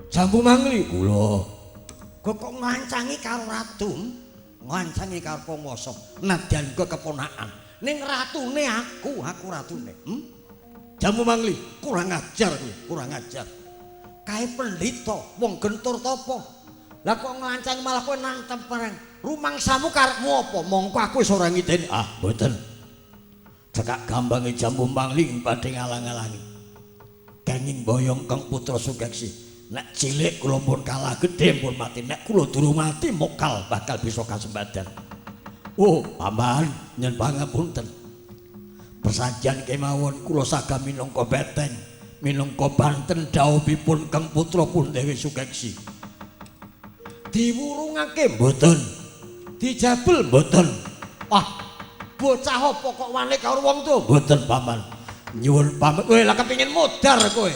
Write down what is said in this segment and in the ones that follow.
Jambu mangli kula. Kok ngancangi karo ratu? Ngancangi karo penguasa. Nadyan kok keponakan. Ning ratune aku ratune. Jambu mangli Kurang ajar kuwi, kurang ajar. Kae pendhita wong gentur topo. Lah kok nglancangi malah kowe nantem perang. Rumangsamu karepmu apa? Mongko aku wis ora ngideni. Ah, mboten. Cekak gambange jambu mangli padhe ngalang-alangi. Kenging boyong Kang Putra Sukeksi. Nek cilik kula pun kalah gedhe pun mati. Nek kula durung mati mokal bakal bisa kasembadan. Oh, paman nyen pangapunten. Persajian kemawon kula sagah minangka beteng, minangka banten dawuhipun Kang Putra pun Dewi Sukeksi. Diwurungake Mboten. dijabel Mboten. wah bocah apa kok wani karo wong tuwa Mboten paman. Nyuwun pamit. kowe lah kepengin modar kowe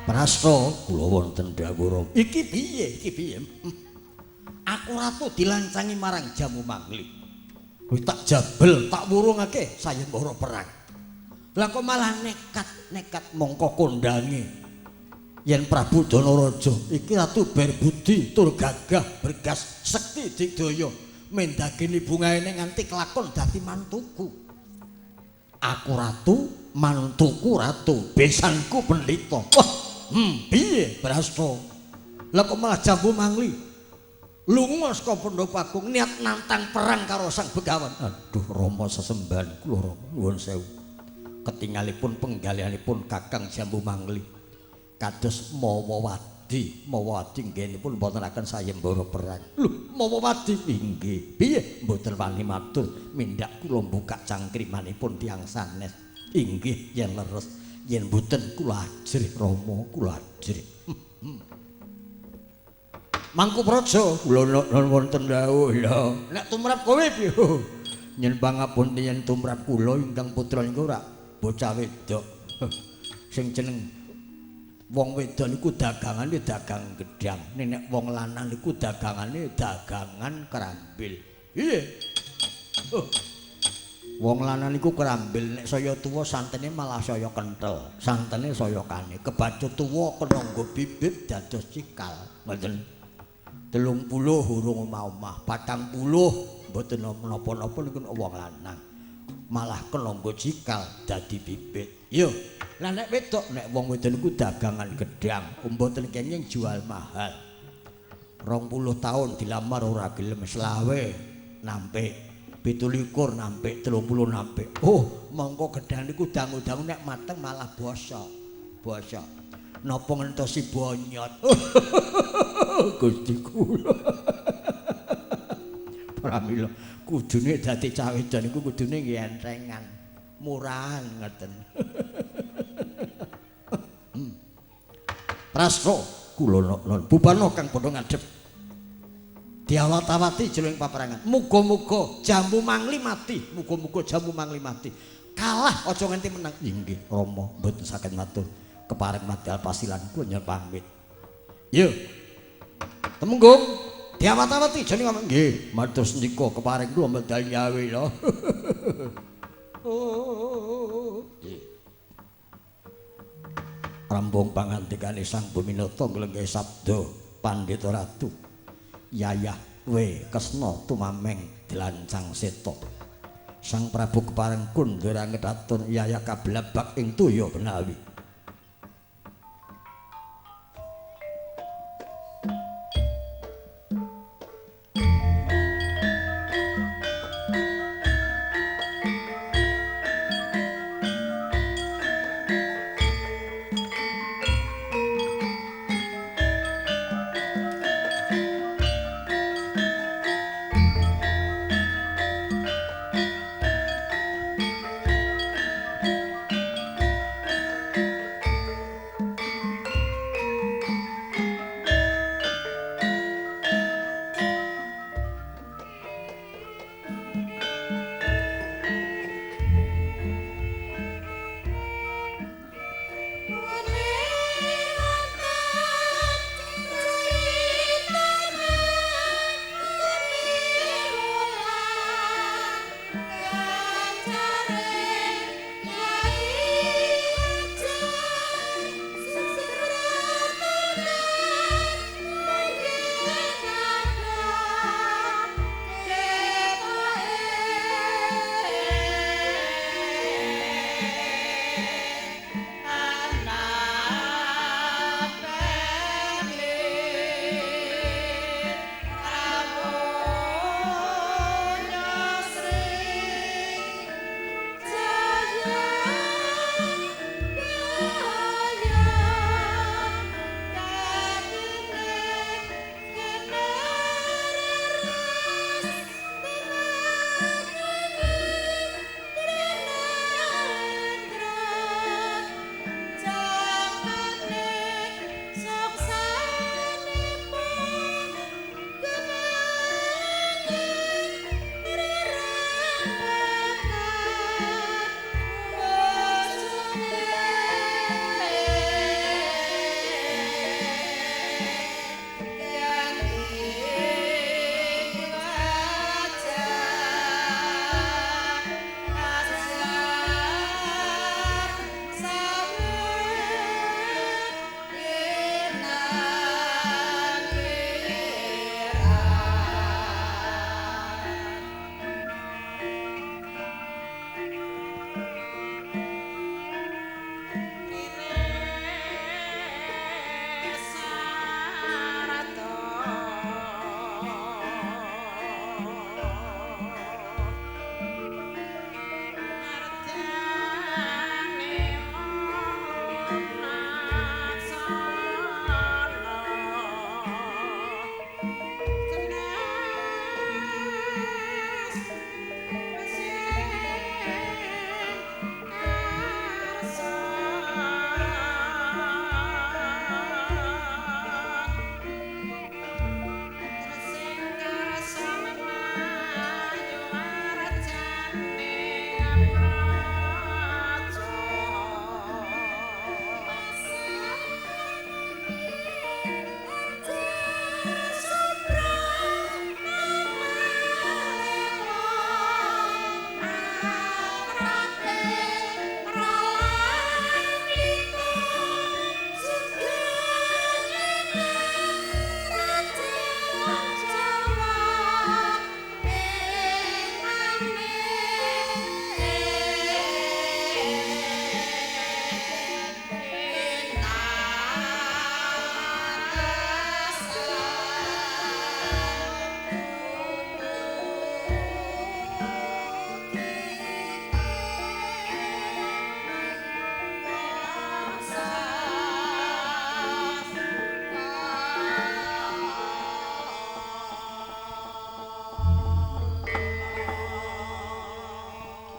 Prasta kula wonten dawuh. iki piye aku ratu dilancangi marang Jambu Mangli Kuwi tak jabel, tak wurungake sayembara perang lah kok malah nekat mongko kondange yen Prabu Danaraja iki ratu berbudi tur gagah bergas sekti digdaya mendageni bungaene nganti kelakon dadi mantuku. Aku ratu, mantuku ratu, besanku pendhita. Wah, piye Prasta? Lah kok malah Jambu Mangli lunga saka Pondopagung niat nantang perang karo Sang Begawan. Aduh Rama sesembahan kula Rama nuwun sewu. Ketingalipun penggalianipun Kakang Jambu Mangli kados mawa wadi nggenipun mboten akan sayembara perang. Lho, mawa wadi inggih. Piye mboten wani matur mindak kula mbukak cangkrimanipun tiyang sanes. Inggih yen leres, yen mboten kula ajrih Rama, kula ajrih. Mangku Praja kula wonten dawuh ya. Nek tumrap kowe piye? Nyen pangapunten yen tumrap kula ingkang putra niku ora bocah wedok. Sing jeneng wong wedok niku dagangane dagang gedang. Nek wong lanang niku dagangane dagangan kerambil. Iye. Wong lanang niku kerambil, nek saya tuwa santene malah saya kenthel. Santene saya kane. Kebacut tuwa kena nggo bibit dados cikal. Ngoten. 30 hurung omah-omah, 40 mboten napa-napa niku wong lanang. Malah kena nggo cikal dadi bibit. Yo, lah nek wedok nek wong wedok niku dagangan gedang, mboten kenging jual mahal. 20 tahun dilamar ora gelem, 20 nampik, 17 nampik, 30 nampik. Oh, mongko gedang niku dangu-dangu nek mateng malah bosok. Bosok. Napa ngentosi bonyot. Gusti kula. Pramila kudune dadi cah wedok niku kudune nggih entrengan. Murahan ngoten. Prasta kula bubana Kang padha ngadhep. Diawat-awati jroning paperangan. Muga-muga Jambu Mangli mati, muga-muga Jambu Mangli mati. Kalah aja nganti menang. Inggih Rama mboten saged matur. Kepareng madal pasilan kula nyuwun pamit. Yo. Temenggung diawat-awati jane ngomong nggih, matur sendika kepareng kula medal nyawi lho. Rambung pangandikane Sang Buminata nglengke sabda. Pandhita Ratu. Yayah we kesna tumameng dilancang seta. Sang Prabu kepareng kundhara ngedaton yayah kablabak ing toya benawi.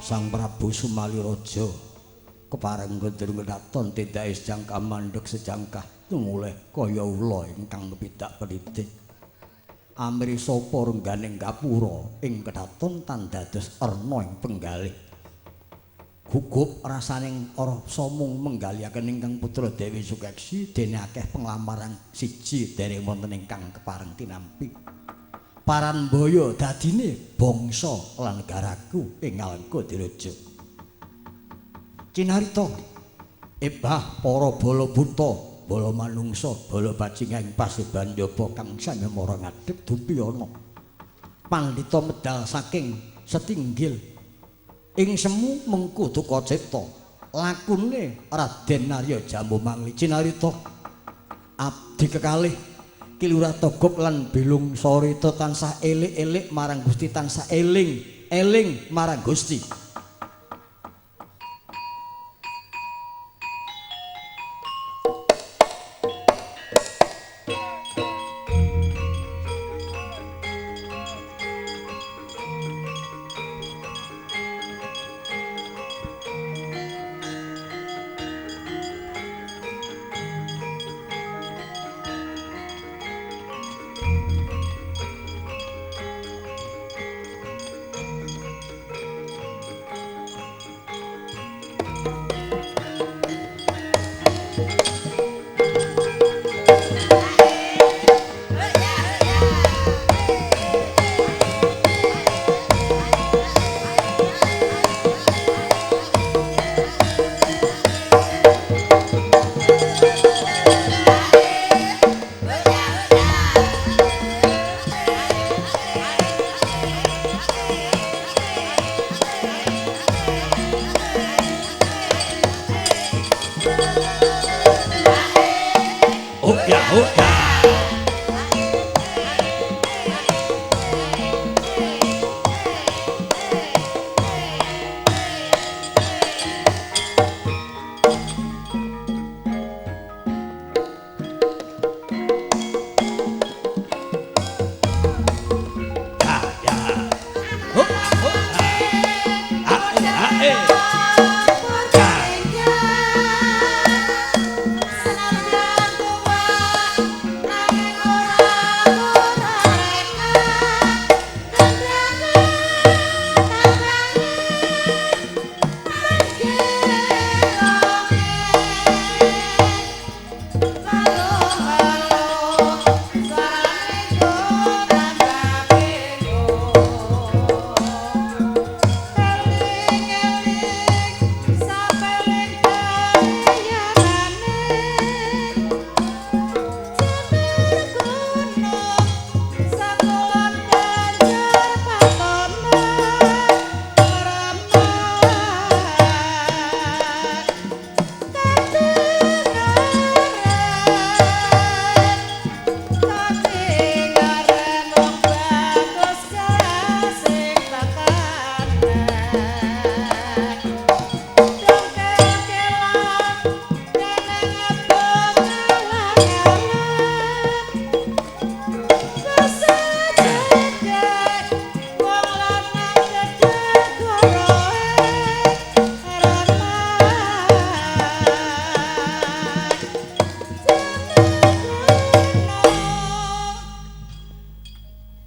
Sang Prabu Sumaliraja kepareng gendeng ngedaton tindake sejangka mandheg sejangkah tumulih kaya ula ingkang kepidak pelitih. Amri sapa rengganing gapura ing kedaton tan dados erna ing penggalih. Gugup rasaning ora somung menggaliaken ingkang putra Dewi Sukeksi dene akeh penglamaran siji dereng wonten ingkang kepareng tinampi. Paranbaya dadine bangsa lan negaraku ing Alengka-Diraja. Cinarita ebah para bala buta bala manungsa bala bajinging paseban njaba kang sanyamara ngadhep dumpi ana pandhita medal saking setinggil ing semu mengku duka cipta lakune Raden Arya Jambu Mangli cinarita abdi kekalih Ki Lurah Togog lan Belung Sarita tansah elik-elik marang Gusti tansah eling marang Gusti.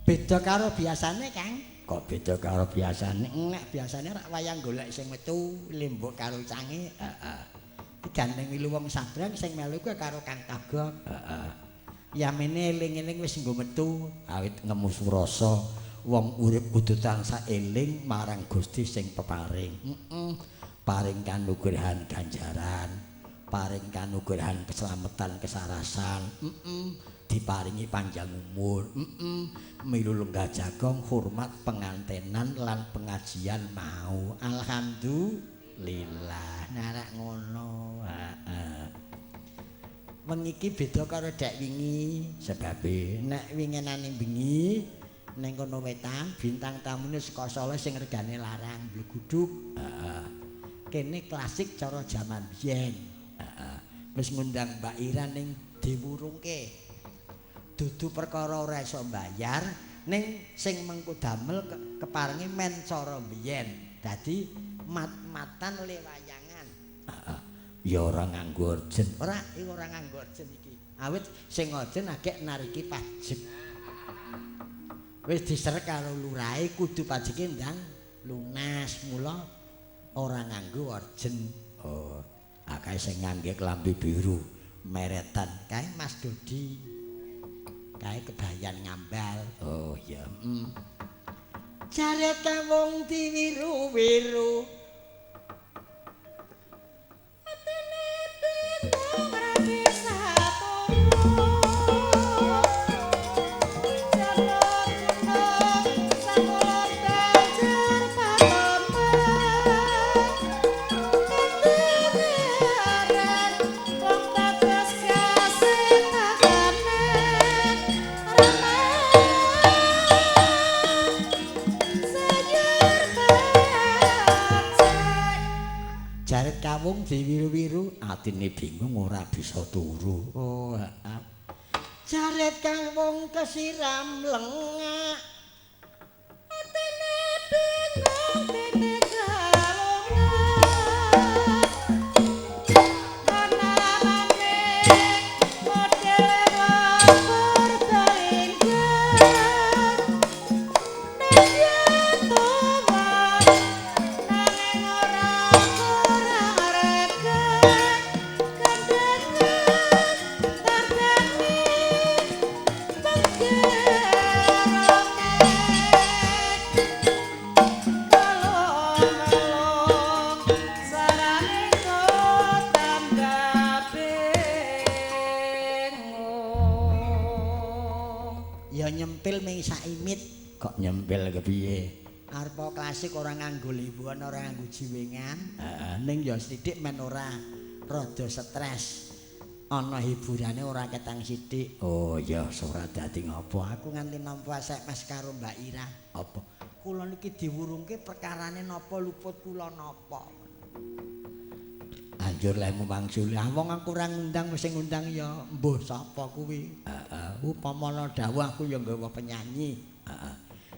Beda karo biasane, Kang. Kok beda karo biasane? Nek biasane rak wayang golek sing metu limbuk karo cange, heeh. Digandeng ilu wong sabrang sing melu kuwi karo Kang Tagog. Heeh. Yamene eling-eling wis nggo metu, Awit ngemu surasa wong urip kudu tansah eling marang Gusti sing peparing. Paring kanugrahan ganjaran, paring kanugrahan keselamatan kesarasan. Diparingi panjang umur, milu lenggah jagong, hormat pengantenan lan pengajian mau. Alhamdulillah, narak ngono. Wengi iki beda karo dek wingi, sebabe nek winginane bengi ning kono wetan bintang tamune saka Solo sing regane larang bluguduk. Kene klasik cara jaman biyen. Wis ngundang Mbak Ira ning diwurungke. Dudu perkara ora iso mbayar ning sing mengko damel keparengi men cara biyen. Dadi mat-matan le wayangan. Ya ora nganggo urgen. Ora nganggo urgen iki. Awit sing urgen agek nariki pajek. Wis diserek karo lurahe kudu pajeke ndang lunas. Mula ora nganggo urgen. Oh, akeh sing ngangge klambi biru meretan kae Mas Dodi. Kae kebayan ngambal. Oh ya. Jare wong diwiru-wiru. Atene bintang ra bisa diwiru-wiru atine bingung ora bisa turu. Oh, heeh. Jaret kang wong kesiram lengak. Atine bingung tine nyempil ming saimit kok nyempil kepiye arepa klasik ora nganggo libuan ora nganggo jiwengan ning ya sithik men ora rada stres ana hiburane ora ketang sithik oh ya ora dadi ngopo aku nganti nampa SMS karo Mbak Ira apa kula niki diwurungke perkarane napa luput kula napa anjur lemu mangsuli wong aku ora ngundang sing ngundang ya mbuh sapa kuwi upama dawuh aku ya nggawa penyanyi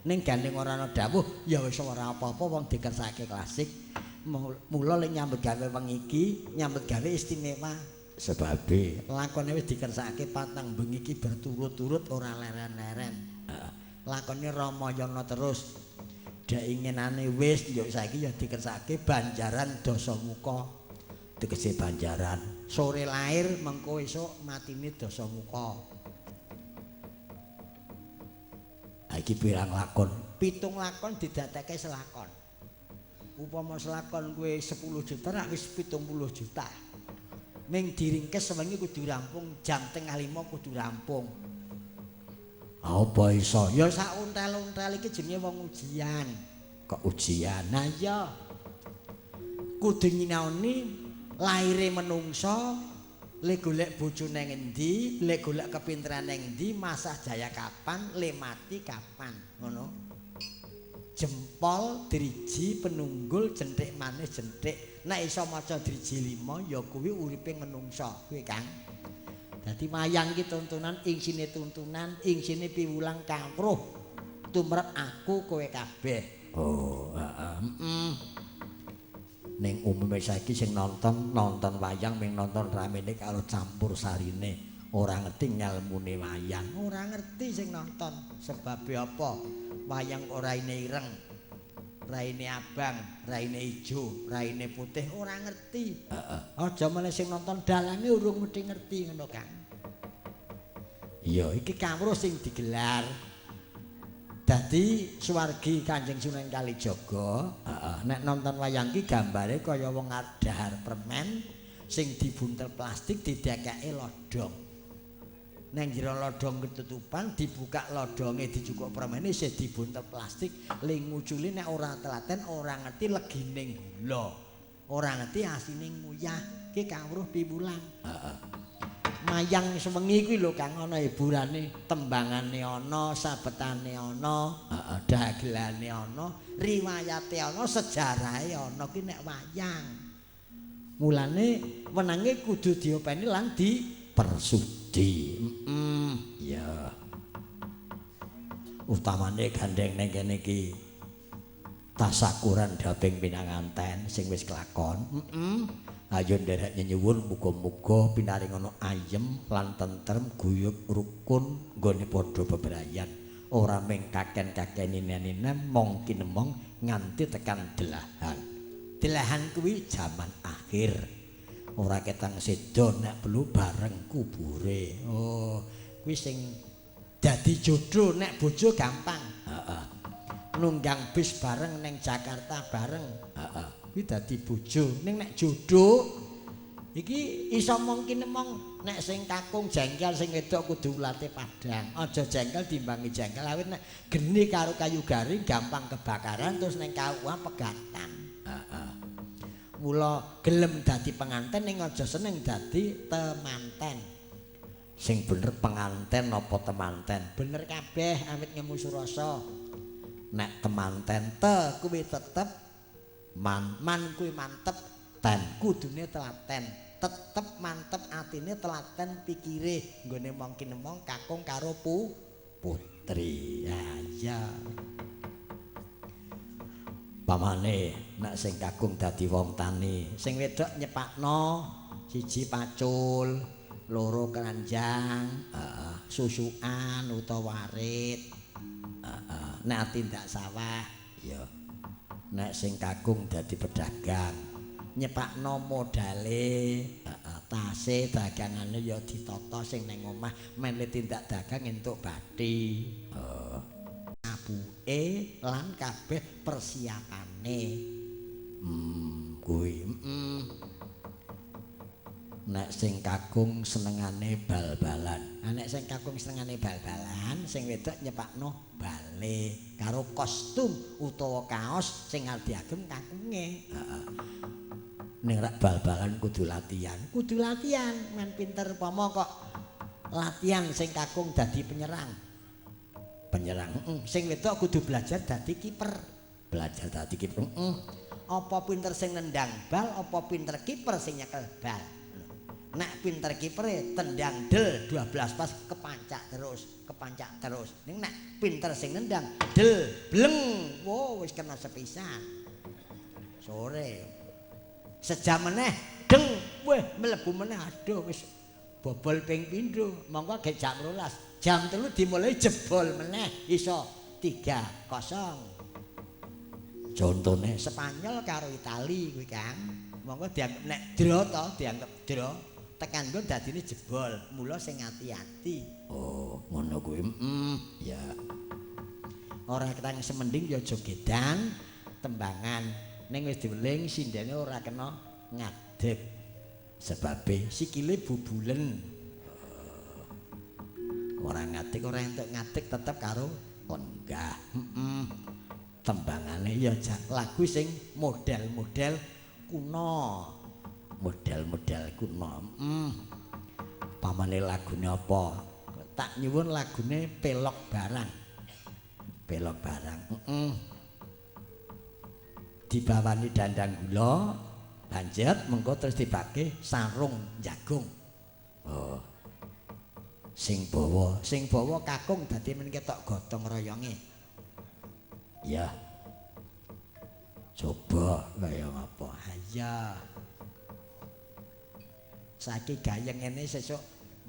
ning gandeng ora ana dawuh ya wis ora apa-apa wong dikersake klasik mula lek nyambut gawe wengi iki nyambut gawe istimewa sebabe lakone wis dikersake patang bengi iki berturut-turut ora leren-leren lakone Ramayana terus dak inginane wis yo saiki ya dikersake Banjaran Dasamuka tegese Banjaran sore lahir mengko esuk matine Dasamuka iki pirang lakon 7 lakon didadekke selakon upama selakon kuwi 10 juta rak wis 70 juta ning diringkes sewengi kudu rampung jam 4:30 kudu rampung apa iso ya sak untel-untel iki jenenge wong ujian kok ujian nah ya kudu nyinaoni laire menungso lek golek bojo nang endi, lek golek kepinteran nang endi, masa jaya kapan, le mati kapan, ngono. Jempol, driji, penunggul, jenthik maneh jenthik. Nek iso maca driji 5 ya kuwi uripe menungso, kuwi Kang. Dadi wayang iki tuntunan, ingsine tuntunan, ingsine piwulang kawruh. Tumrap aku kowe kabeh. Oh, heeh. Ning umume saiki sing nonton wayang ming nonton ramene karo campur sarine ora ngerti ngelmune wayang ora ngerti sing nonton sebabe apa wayang ora raine ireng raine abang raine ijo raine putih ora ngerti aja meneh sing nonton dalange urung mesti ngerti ngono Kang iya iki kawruh sing digelar dadi suwargi Kanjeng Sunan Kalijaga nek nonton wayang ki gambare kaya wong adhar permen sing dibuntel plastik didekake lodong nang jero lodong ketutupan dibuka lodonge dicukuk permene isih dibuntel plastik ling nguculi nek ora telaten ora ngerti legining gula ora ngerti asine nguyah ki kawruh piwulang mayang sewengi kuwi lho Kang ana hiburane tembangane ana sabetane ana dagelane ana riwayate ana sejarahe ana ki nek wayang mulane wenange kudu diopeni lan dipersudi ya utamane gandeng ning kene iki tasakuran daping pinanganten sing wis kelakon ayo nderek nyuwun muga-muga pinaringono ayem lan tentrem guyub rukun nggone padha bebrayan ora ming kaken-kakeninen mong kinemong nganti tekan delahan kuwi jaman akhir ora ketang sedo nek perlu bareng kubure oh kuwi sing dadi jodoh nek bojo gampang nunggang bis bareng ning Jakarta bareng kuwi dadi bojo ning nek jodoh iki iso mungkin emong nek sing kakung jengkel sing wedok kudu ulate padang aja jengkel dimbangi jengkel awit nek geni karo kayu garing gampang kebakaran terus ning kawah pegatan mula gelem dadi penganten ning aja seneng dadi temanten sing bener penganten apa temanten bener kabeh awit ngemu surasa nek temanten kuwi tetep man kuwi mantep telaten kudune telaten tetep mantep atine telaten pikire nggone mongkin-mong kakung karo putri ya iya pamane nek sing kakung dadi wong tani sing wedok nyepakno siji pacul loro keranjang susukan utawa warit nek tindak sawah ya nek sing kakung dadi pedagang nyepakno modale tase dagangane ya ditata sing ning omah mele tindak dagang entuk bathi abuke lan kabeh persiapane kuwi nek sing kakung senengane bal-balan nek sing kakung senengane bal-balan sing wedok nyepakno bale karo kostum utawa kaos sing arep diagem kakunge ning rak bal-balan kudu latihan men pinter pomo kok latihan sing kakung dadi penyerang sing wedok kudu belajar dadi kiper apa pinter sing nendang bal apa pinter kiper sing nyekel bal nek pinter kipere tendang del 12 pas kepancak terus ning nek pinter sing nendang del bleng wow wis kena sepisan sore sejam meneh deng weh mlebu meneh aduh wis bobol ping pindho monggo gek jam 12 jam 3 dimulai jebol meneh iso 3-0 contone Spanyol karo Itali kuwi Kang monggo dianggep nek draw to dianggep draw tekan nggon dadine jebol mula sing ati-ati oh ngono kuwi ya ora ketang semending ya jogedan tembangan ning wis diweling sindene ora kena ngadeg sebabe sikile bubulen ora ngadeg ora entuk ngadeg tetep karo lenggah tembangane ya lagu sing model-model kuno pamane lagune apa tak nyuwun lagune pelok barang dibawani dandang gula banjur mengko terus dibake sarung jagung sing bawa kakung dadi men ketok gotong royonge ya coba kaya apa ya saiki gayeng ngene sesuk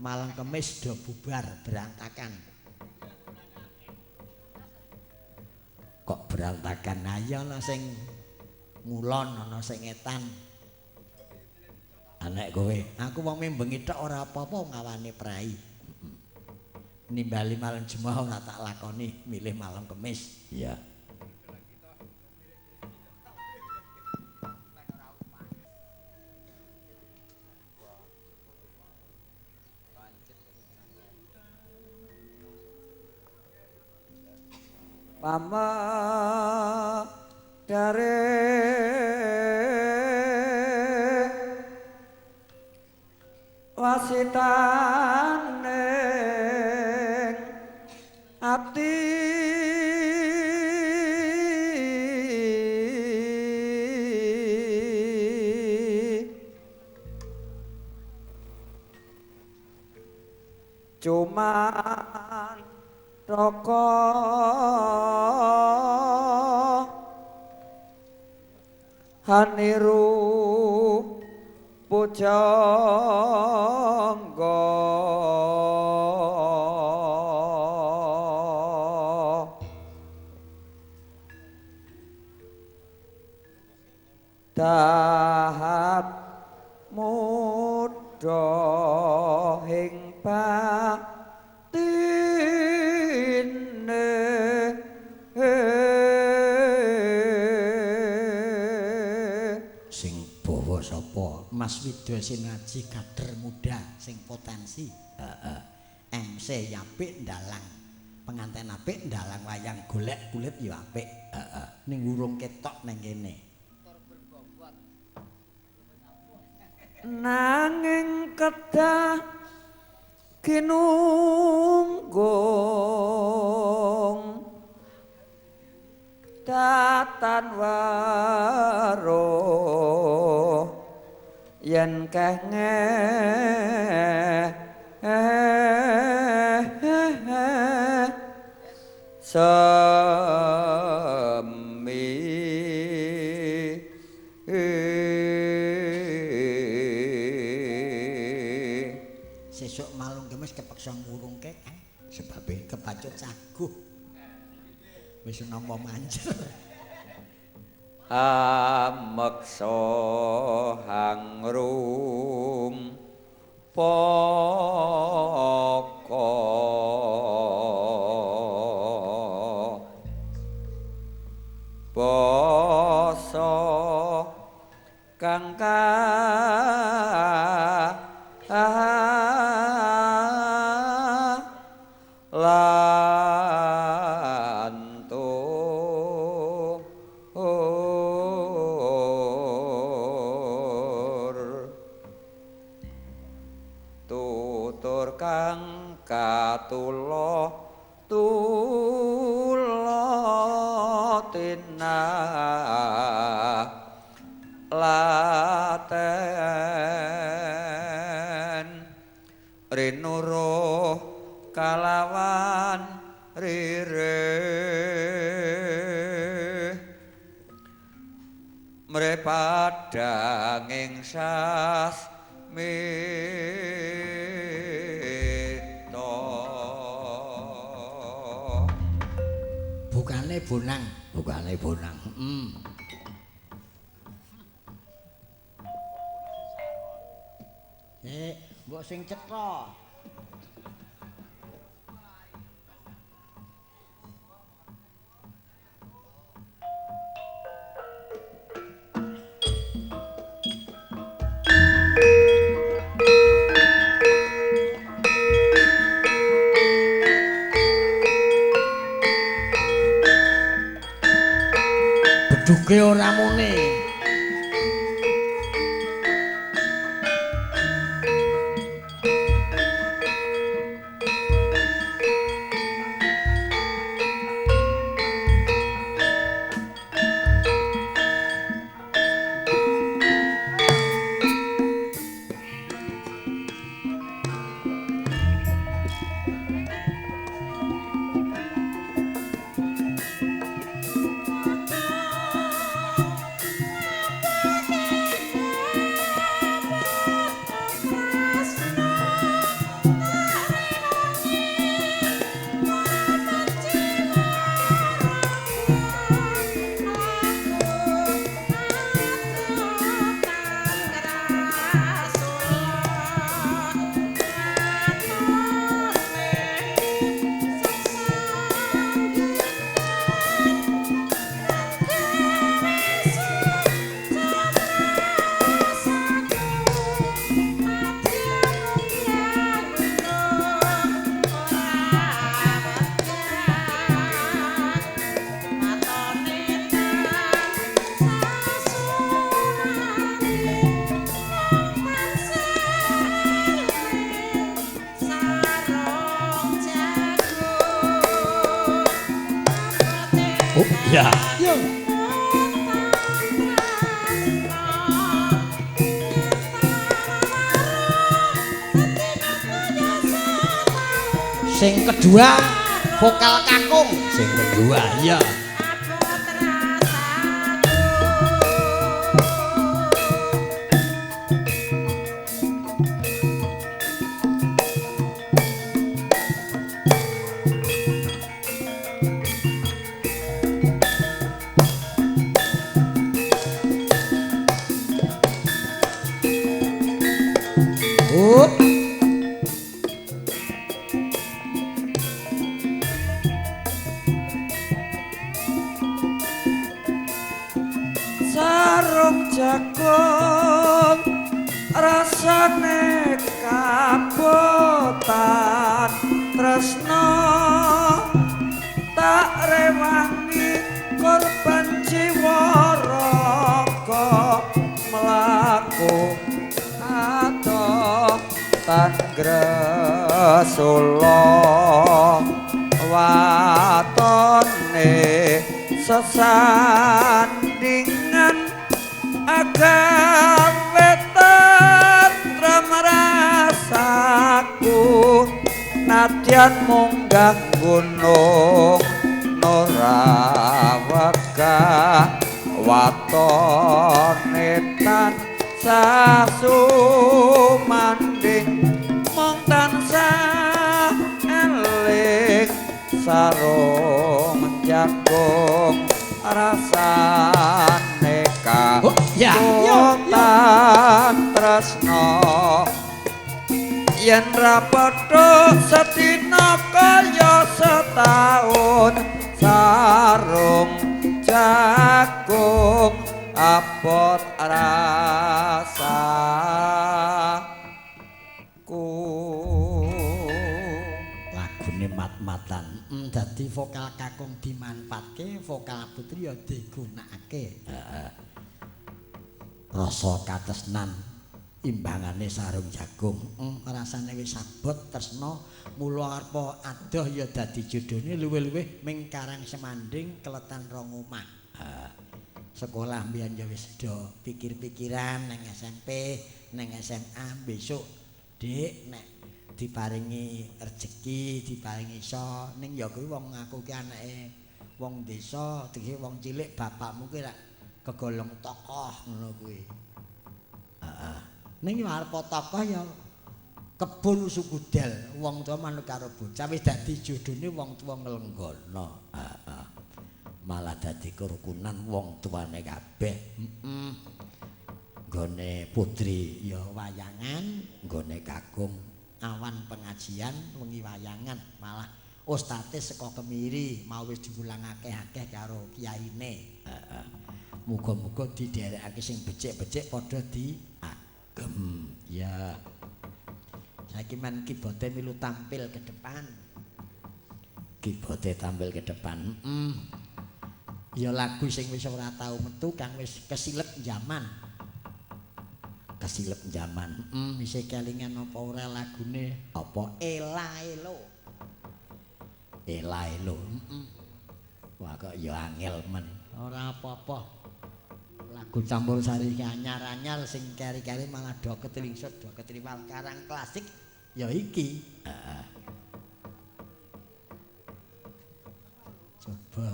malam kemis do bubar berantakan kok berantakan ayo ana sing ngulon ana sing etan anek kowe aku wong bengi tok ora apa-apa ngawani prai nimbali malam Jumat ora tak lakoni milih malam kemis ya Mama dari wasitane ati cuman rokok haniru pujangga tahap muda ing Mas Wido Sinaji kader muda sing potensi MC apik ndalang penganten apik ndalang wayang golek kulit ya apik ning urung ketok ning kene nanging kedah kinunggung tatan waruh yen kenge semi sesuk malung kemis kepeksa ngurungke sebabe kepacut caguh wis nampa manjer ameksa hangrum poko basa kang tutur kang katula tina laten rinuruh kalawan ririh mrepadang ing sasmita bukane bonang mbok sing cetha beduke ora mune Ya. yo sing kedua vokal kakung Sing kedua, ya. sarung jagung rasane kabotan tresno tak rewangi korban jiwa raga mlaku adoh tanggresula watone sesandingan agawe Jan munggah gunung Norawegah watone tansah sumanding mung tansah eling sarung jagung rasane kagungan tresno yen ra padha sedina kaya setahun sarung jagung apot rasaku. Lagune mat-matan dadi vokal kakung dimanfaatke, vokal putri ya digunakake. Rasa katresnan imbangane sarung jagung rasane wis abot tresna mula arep adoh ya dadi jodhone luwih-luwih ming Karang Semanding Kletan Rong Omah. Sekolah mbiyen ya wis do pikir-pikiran nang SMP, nang SMA besok Dik nek diparingi rejeki, diparingi iso ning ya kuwi wong aku ki anake wong desa, tegese wong cilik bapakmu ki rak kegolong tokoh ngono kuwi. Heeh. Ning arep tokoh ya kebun Sukudel, wong tuwa manut karo bocah wis dadi jodhone wong tuwa nglenggono. Heeh. Malah dadi kerukunan wong tuane kabeh. Heeh. Nggone putri ya wayangan, nggone kakung awan pengajian wengi wayangan, malah ustate saka Kemiri mau wis diulang akeh-akeh karo kiyaine. Heeh. Muga-muga didherekake sing becik-becik padha diagem. Ya. Saiki men kibote milu tampil ke depan. Kibote tampil ke depan. Ya lagu sing wis ora tau metu kang wis kesilep zaman. Kesilep zaman. Isih kelingan apa ora lagune? Apa Ela Elo. Ela Elo. Wah kok ya angel men. Ora apa-apa. Lagu campursari anyar-anyar sing keri-keri malah do ketelingsut do ketriwal karang klasik ya iki. Coba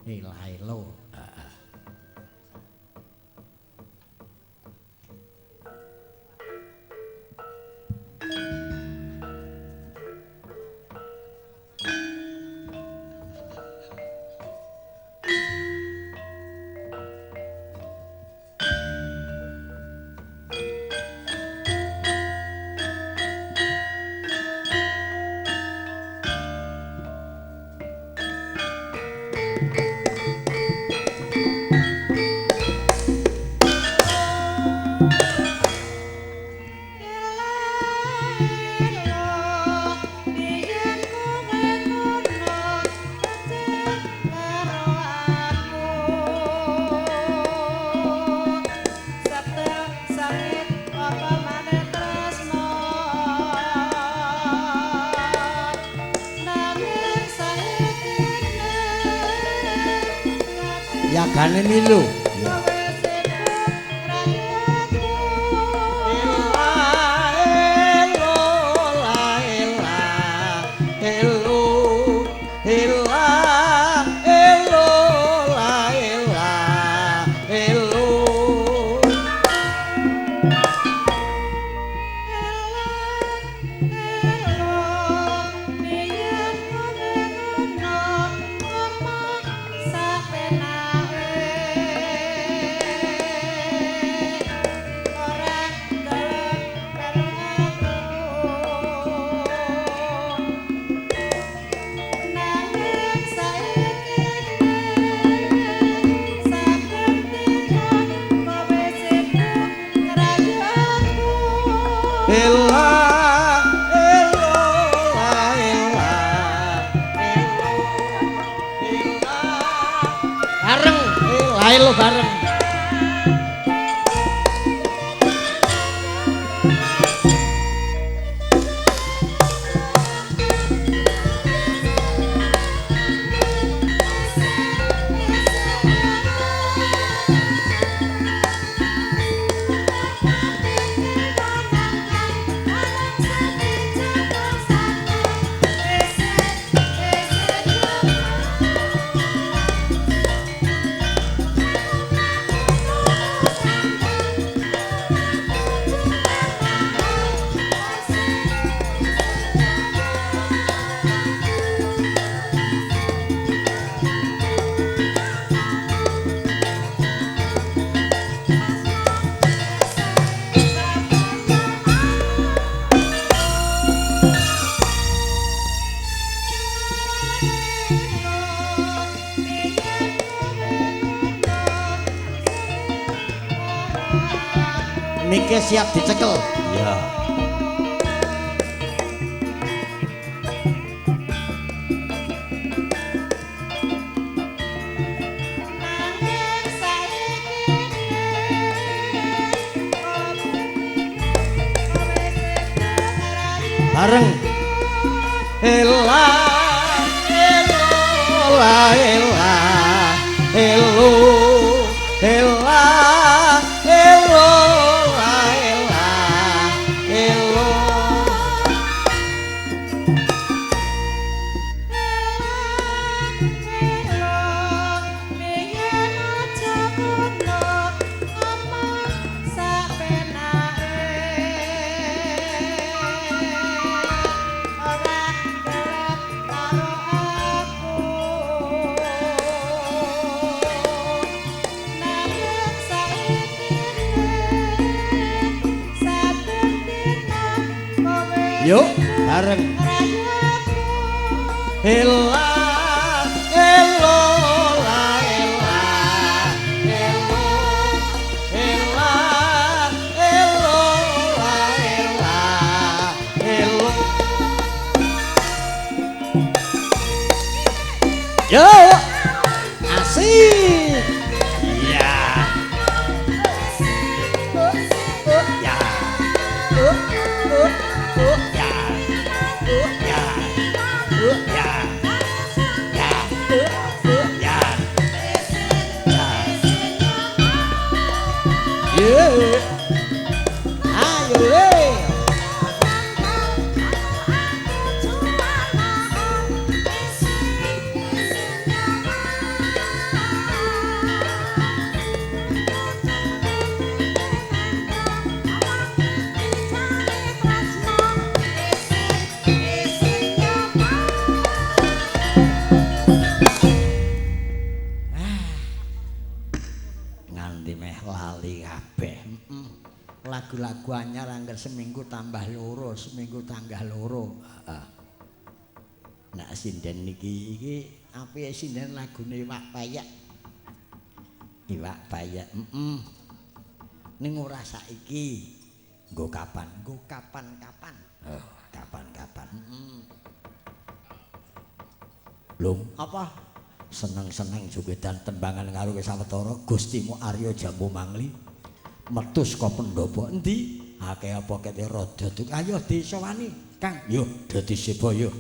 Ela Elo. Yagane milu. Bareng, bareng. Mike siap dicekel. Iya. Bareng ela ela ela elo ela elo ela elo yuk bareng ela elo la ela elo ela elo la ela elo yuk asik ya ya lagu-lagu anyar angger seminggu tambah loro Nak sinden iki apike sinden lagune Iwak Payak ning ora saiki nggo kapan kapan Lung apa seneng-seneng jogedan tembangan karo sawetara Gustimu Arya Jambu Mangli metu saka pendopo endi akeh apa kete rada ayo disowani Kang yo dadi sebaya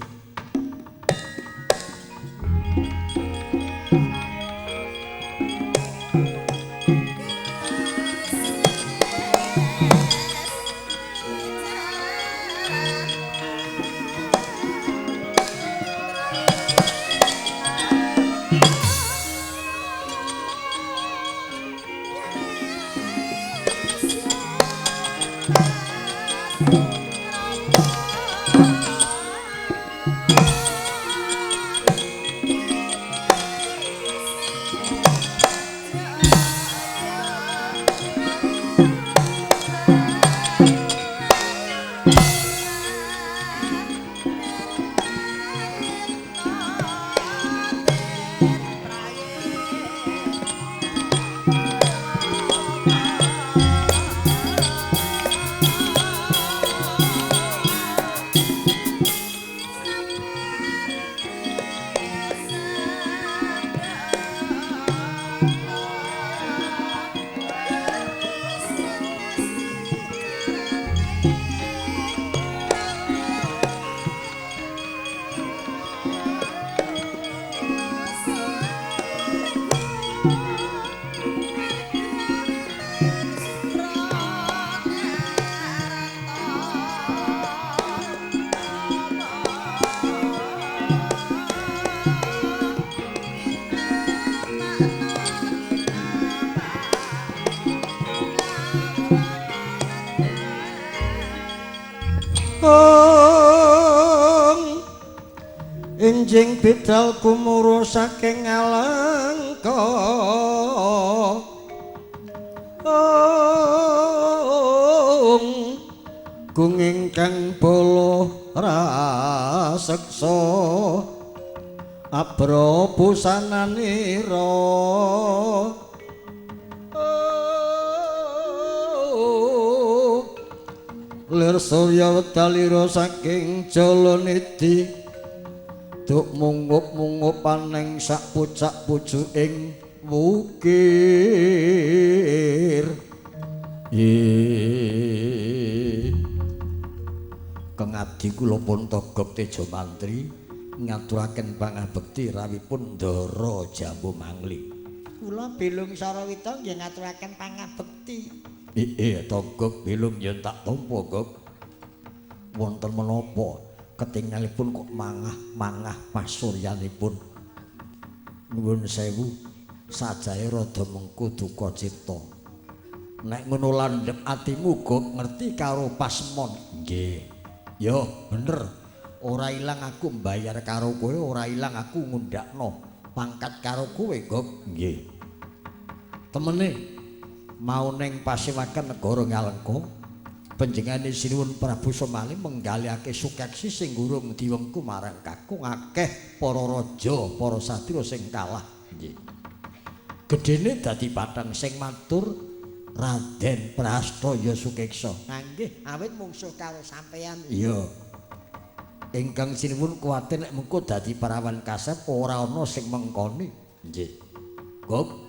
Enjing bidal kumuru saking alangka gung ingkang bala raseksa abra busananira lir surya wedalira saking Jalanedi duk mungup-mungup paning sak pucak-pucuking wukir Kengabdi kula pun Togog Tejo Mantri ngaturaken pangabekti rawipun Ndara Jambu Mangli. Kula Bilung Sarawita nggih ngaturaken pangabekti. Togog Bilung yen tak tampa, Gog. Wonten menapa ketingalipun kok mangah-mangah pasuryanipun. Nuwun sewu, sajae rada mengku duka cipta. Nek ngono landhep atimu, Gog, ngerti karo pasmon. Nggih. Yo, bener. Ora ilang aku mbayar karo kowe, ora ilang aku ngundakno pangkat karo kowe, Gog. Nggih. Temene mau ning Pasewakan negara Ngalengka, panjenengane Sinuwun Prabu Somali menggalihake sukeksi sing gurung diwengku marang kakung akeh para raja, para satria sing kalah. Nggih. Gedene dadi patang sing matur Raden Prastaya Sukeksa. Nggih, awit mungsuh karo sampeyan. Iya. Ingkang sinuwun kuwatir nek mengko dadi parawan kasep ora ana sing mengkoni. Nggih. Gog.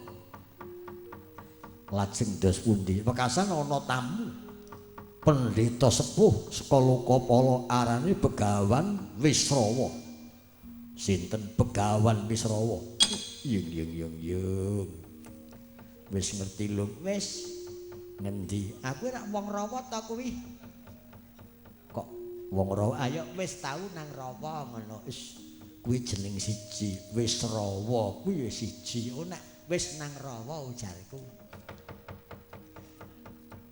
Lajeng dos pundi? Wekasan ana tamu. Pendeta sepuh saka Lokapala arane Begawan Wisrawa. Sinten Begawan Wisrawa? Yung. Wis ngerti lho. Wis. Ngendi? Aku rak wong Rawa ta kuwi. Kok wong Rawa? Ayo wis tau nang Rawa ngono. Wis kuwi jeneng siji. Wisrawa kuwi ya siji. Oh nek wis nang Rawa ujarku.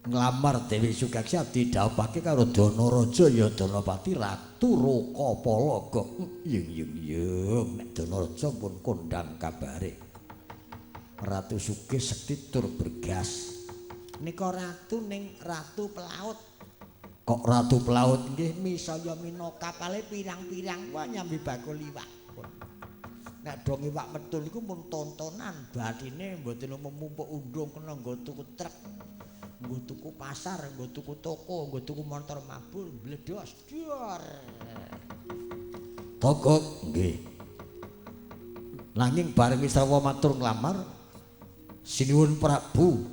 Nglamar Dewi Sukeksa didhawuhake karo Danaraja ya Danapati Ratu Lokapala, Gog. Yung. Nek Danaraja pun kondang kabare. Ratu Sugih Sekti tur bergas. Nika ratu ning ratu pelaut. Kok ratu pelaut nggih? Misaya mina kapale pirang-pirang wae nyambi bakul iwak. Nek dong iwak metu niku mun tontonan, bathine mboten mumpuk undung kena nggo tuku truk. Nggo tuku pasar, nggo tuku toko, nggo tuku motor mabur, bledos dor. Togog nggih. Nanging bareng Wisrawa matur nglamar, Sinuwun Prabu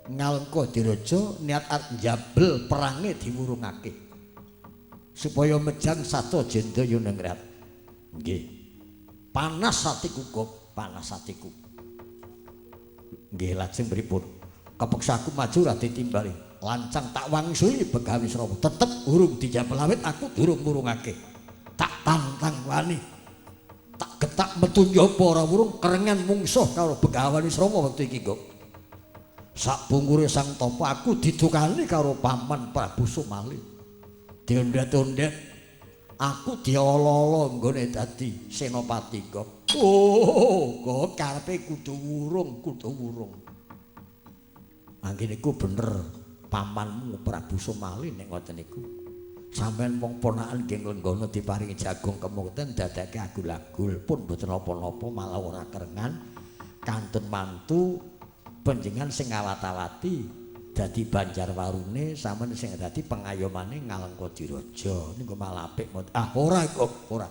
Ngalengka Diraja niat arep njabel perange diwurungake supaya mejang sata Jendaya Ningrat. Nggih. Panas atiku, Gog, panas atiku. Nggih, lajeng pripun? Kepeksaku maju ra ditimbali. Lancang tak wangsuli Begawan Wisrawa. Tetep urung dijabel awit aku durung murungake. Tak tantang wani. Tak getak metu njaba ora wurung kerengan mungsuh karo Begawan Wisrawa wektu iki, Gog. Sak bungkure sang tapa aku didukani karo Paman Prabu Somali. Diondet-ondet aku diolo-olo nggone dadi senopati, Gog. Oh, Gog karepe kudu wurung. Anggen iku bener pamanmu Prabu Somali nek ngoten niku. Sampeyan wong ponakan nggih nglenggana diparingi jagung kemungten dadake agul-agul pun mboten napa-napa malah ora kerengan kantun mantu panjenengan sing ngawat-awati dadi Banjarwarune sampeyan sing dadi pengayomane Ngalengka Diraja niku malah apik. Ora kok ora.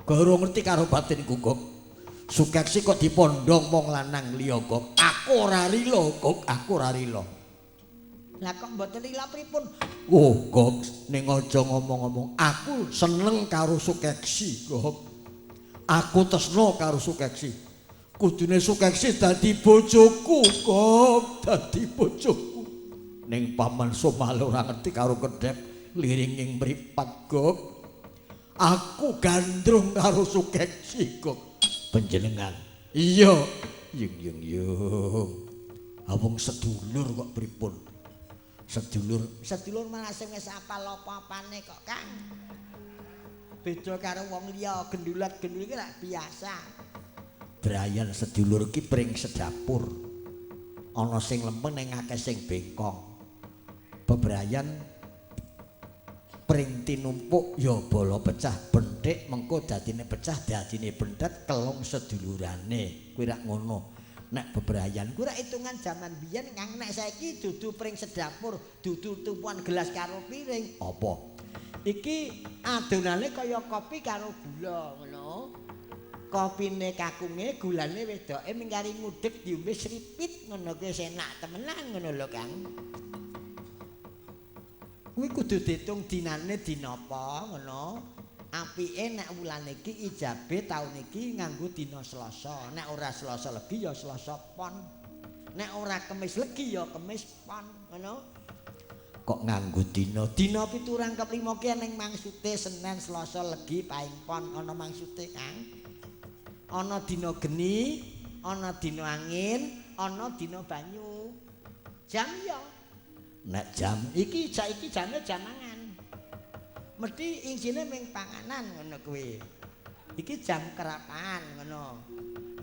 Guru ngerti karo batinku, Gog. Sukeksi kok dipondhong wong lanang liya, Gog. Aku ora rila, Gog, aku ora rila. Lah kok mboten rila pripun? Oh, Gog, ning aja ngomong-ngomong. Aku seneng karo Sukeksi, Gog. Aku tresna karo Sukeksi. Kudune Sukeksi dadi bojoku, Gog, dadi bojoku. Ning Paman Somali ora ngerti karo kedhep liringing mripat, Gog. Aku gandrung karo Sukeksi, Gog. Panjenengan. Iya, yung. Awong sedulur kok pripun? Sedulur malah sing wis apal apa-apane kok, Kang. Beda karo wong liya, gendulat-gendul iki lak biasa. Brayan sedulur ki pring sedapur. Ana sing lempeng ning akeh sing bengkong. Bebrayan pring tinumpuk ya bala pecah benthik mengko dadine pecah dadine bendet kelong sedulurane. Kuwi rak ngono. nek bebrayan ku rak hitungan jaman biyen kang nek saiki dudu pring sedapur, dudu tumpuan gelas karo piring. Apa? Iki adonane kaya kopi karo gula ngono. Kopine kakunge, gulane wedoke mingkari ngudhek diombe sripit ngono kuwi enak temenan ngono lho Kang. Kuwi kudu diitung dinane dina apa ngono. Apike nek wulan iki ijabe taun iki nganggo dina Selasa. Nek ora Selasa Legi ya Selasa Pon. Nek ora Kemis Legi ya Kemis Pon ngono. Kok nganggo dina? Dina 7 rangkep 5 ki ning maksute Senin, Selasa, Legi, Paing Pon ana maksute Kang. Ana dina geni, ana dina angin, ana dina banyu. Jam ya. Nek jam Iki saiki jame jam mangan. Mesti isine ming panganan ngono kuwi. Iki jam kerapan ngono.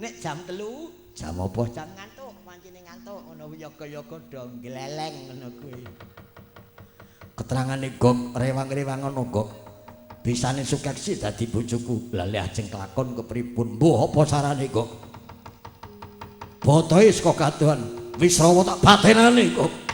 Nek jam 3 jam apa? jam ngantuk, mancine ngantuk ngono yoga-yoga do gleleng ngono kuwi. Keterangane Gok rewang-rewang ngono Gok. Bisane Sukeksi dadi bojoku. Lah le ajeng kelakon kepripun? Mbah apa sarane Gok? Botohe saka kadohan Wisrawa tak batenane Gok.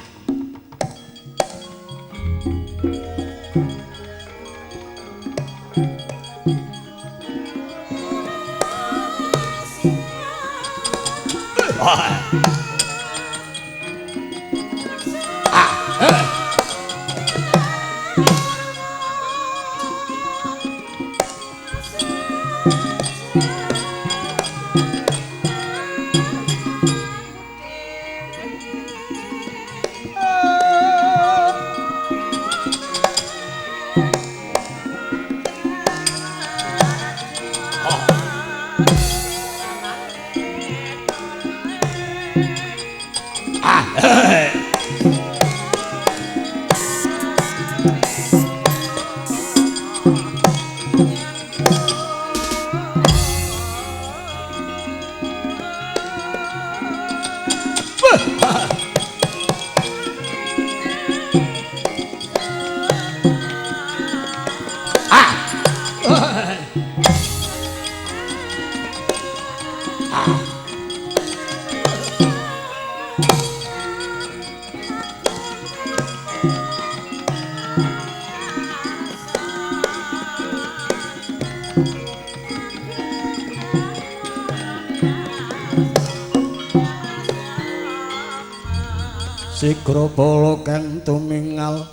Sigrapala kang tumingal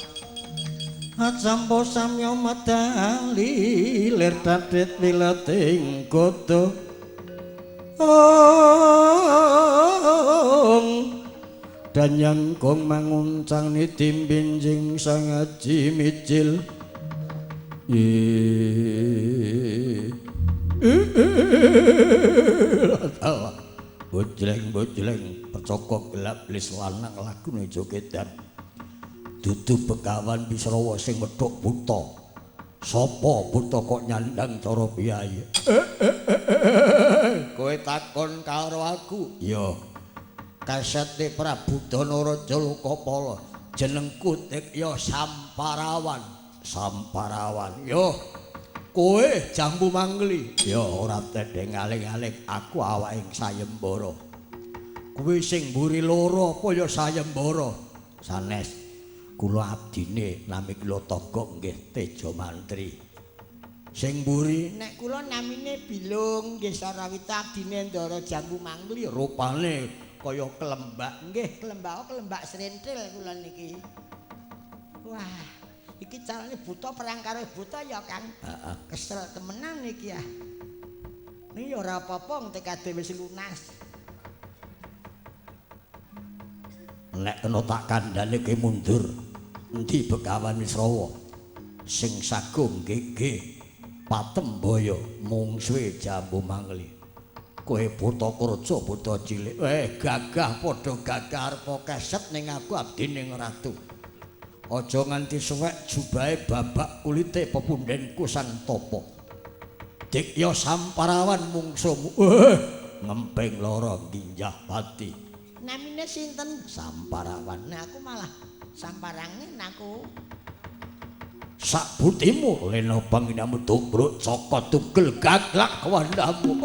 acampa samya medali lir dadit wileting godo danyang gong manguncang nitimbinjing sang aji micil bojleng percoko gelap lis lanang lagune jogedan dudu Begawan Wisrawa sing wedhok buta sapa buta kok nyandang cara piye kowe takon karo aku ya kasete Prabu Danaraja Lokapala jenengku Tikya Samparawan yo kowe Jambu Mangli ya ora tedeng aling-aling aku awaking sayembara kowe sing mburi loro apa ya sayembara sanes kula abdine nami kula Toga nggih Teja Mantri sing mburi Nek kula namine Bilung nggih Sarawita abdine Ndara Jambu Mangli rupane kaya kelembak nggih kelembak srentil kula niki. Wah, iki carane buta perang karo buta ya Kang. Heeh. Kesel temenan iki ya. Niki ya ora apa-apa tekade wis lunas. nek kena tak kandhane ke mundur endi Begawan Wisrawa sing sagung gege Patembaya mungsuhe Jambu Mangli kowe buta kurca buta cilik gagah padha gagah arepa keset ning aku abdining ratu aja nganti suwek jubahe babak kulite pepundhenku Santopo Tikya Samparawan mungsumu ngemping lara ginjah pati Namine sinten? Samparawan. Nah aku malah samparangin aku. Sak butimu lena panginamu tumbruk saka tugel gaglak kawandamu.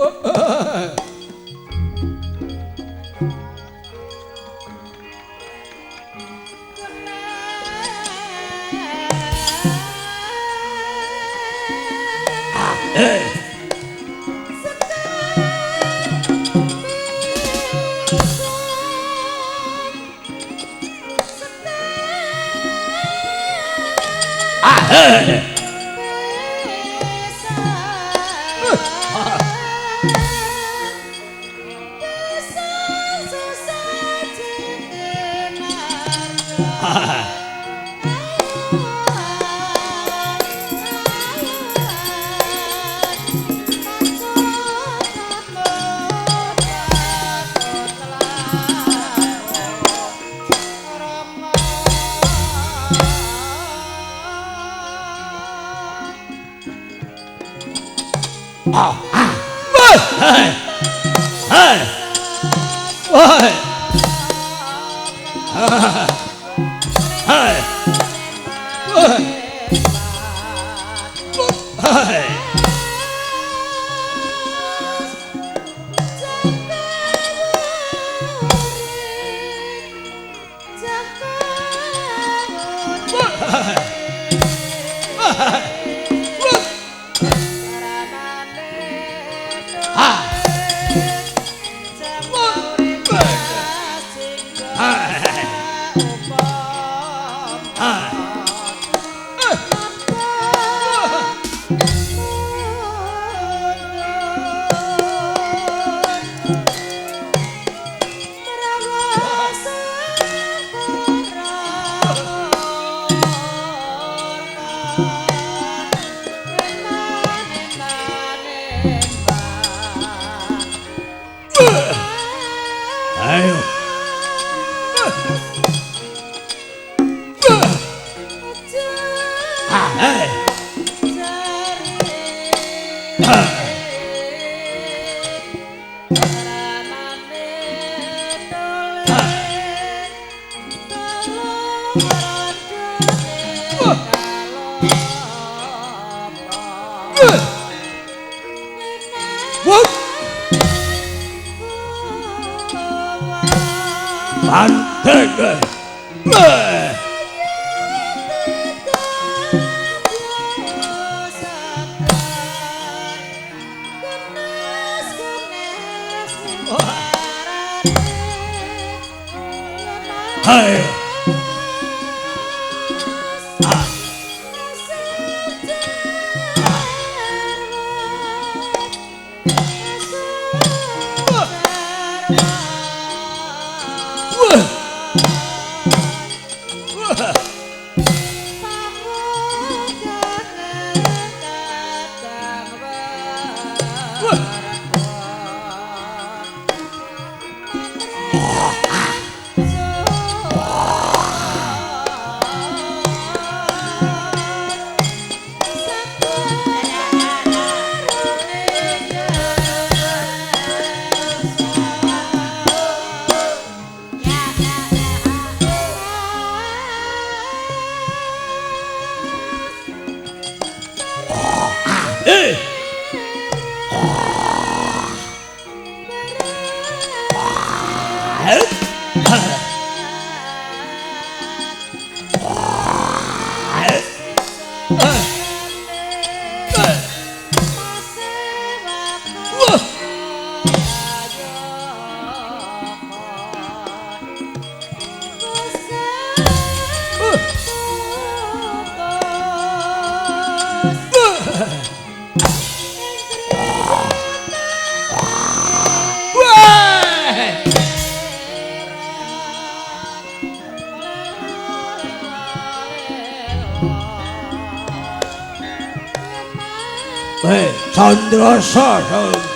Chandra Sasa.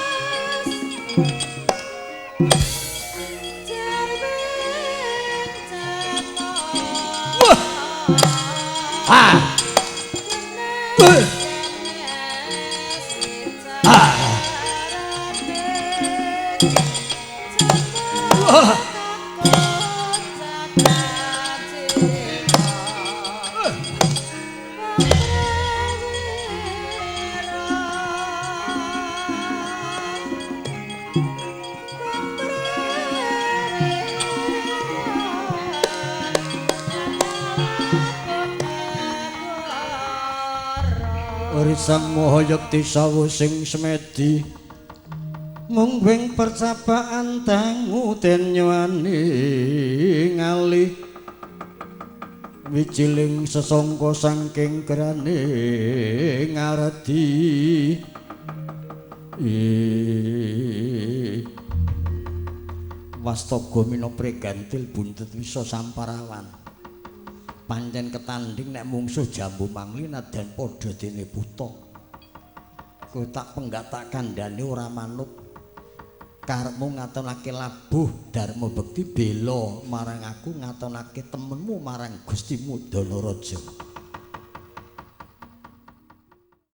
samohayakti sawusing semedi mung wing percapaan tangu den nyuwani ngali wijiling sesangka saking grane ngaredi wastaga mina pregantil buntut wisa samparawan pancen ketandhing nek mungsuh jambu mangli nadyan padha dene buta kowe tak penggak tak kandhane ora manut karepmu ngatonake labuh dharma bekti bela marang aku ngatonake temenmu marang Gustimu Danaraja